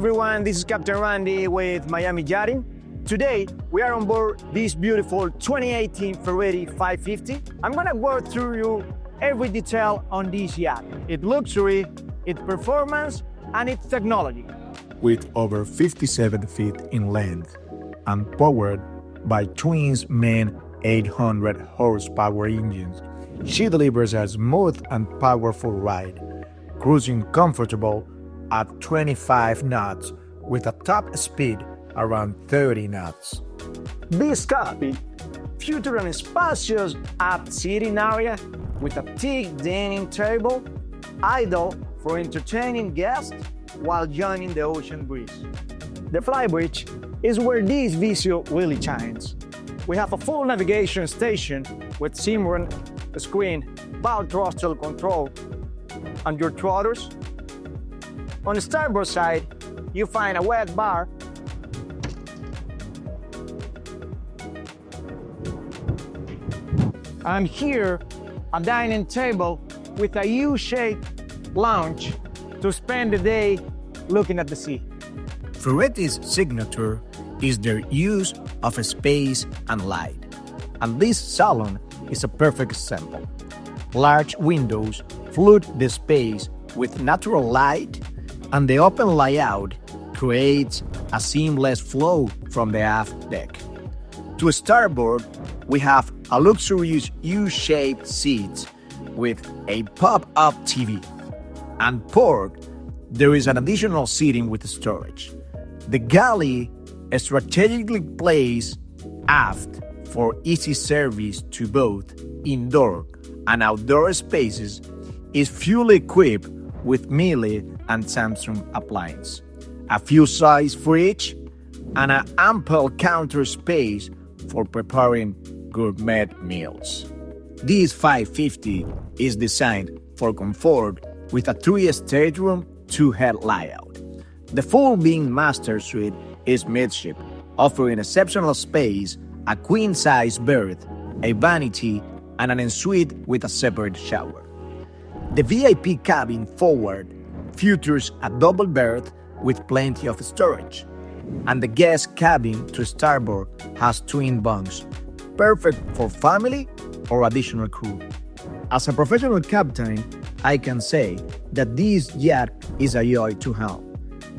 everyone, this is Captain Randy with Miami Yachting. Today, we are on board this beautiful 2018 Ferretti 550. I'm gonna walk through you every detail on this yacht, its luxury, its performance, and its technology. With over 57 feet in length and powered by twins main 800 horsepower engines, she delivers a smooth and powerful ride, cruising comfortable at 25 knots with a top speed around 30 knots. This cockpit features an spacious aft seating area with a thick dining table, ideal for entertaining guests while enjoying the ocean breeze. The flybridge is where this visual really shines. We have a full navigation station with Simran screen, bow throttle control, and your throttles. On the starboard side, you find a wet bar and here a dining table with a U-shaped lounge to spend the day looking at the sea. Ferretti's signature is their use of space and light, and this salon is a perfect example. Large windows flood the space with natural light, and the open layout creates a seamless flow from the aft deck. To starboard, we have a luxurious U-shaped seats with a pop-up TV. And port, there is an additional seating with storage. The galley is strategically placed aft for easy service to both indoor and outdoor spaces, is fully equipped with Miele and Samsung appliances, a full-size fridge, and an ample counter space for preparing gourmet meals. This 550 is designed for comfort with a 3-stateroom, 2-head layout. The full beam master suite is midship, offering exceptional space, a queen-size berth, a vanity, and an ensuite with a separate shower. The VIP cabin forward features a double berth with plenty of storage, and the guest cabin to starboard has twin bunks, perfect for family or additional crew. As a professional captain, I can say that this yacht is a joy to helm.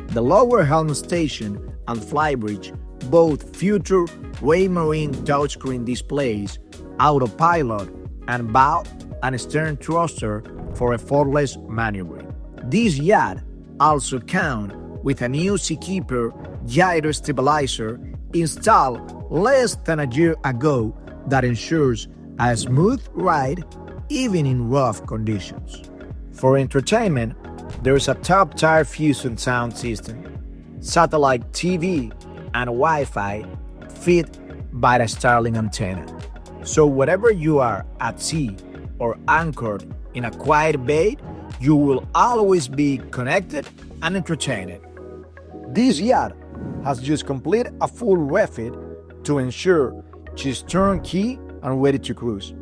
The lower helm station and flybridge both feature Raymarine touchscreen displays, autopilot, and bow and stern thruster for effortless maneuvering. This yacht also counts with a new Seakeeper gyro stabilizer installed less than a year ago that ensures a smooth ride even in rough conditions. For entertainment, there is a top-tier Fusion sound system, satellite TV, and Wi-Fi fit by a Starlink antenna. So wherever you are at sea or anchored in a quiet bay, you will always be connected and entertained. This yacht has just completed a full refit to ensure she's turnkey and ready to cruise.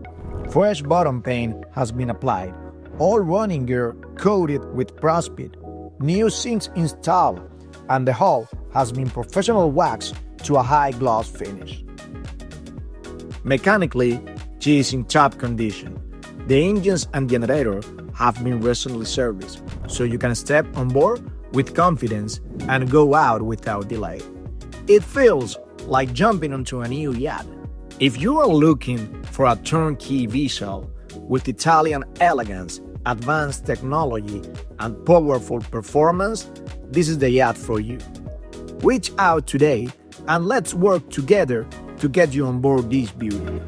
Fresh bottom paint has been applied, all running gear coated with Prospeed, new sinks installed, and the hull has been professional waxed to a high gloss finish. Mechanically, she is in top condition. The engines and generator have been recently serviced, so you can step on board with confidence and go out without delay. It feels like jumping onto a new yacht. If you are looking for a turnkey vessel with Italian elegance, advanced technology, and powerful performance, this is the yacht for you. Reach out today and let's work together to get you on board this beauty.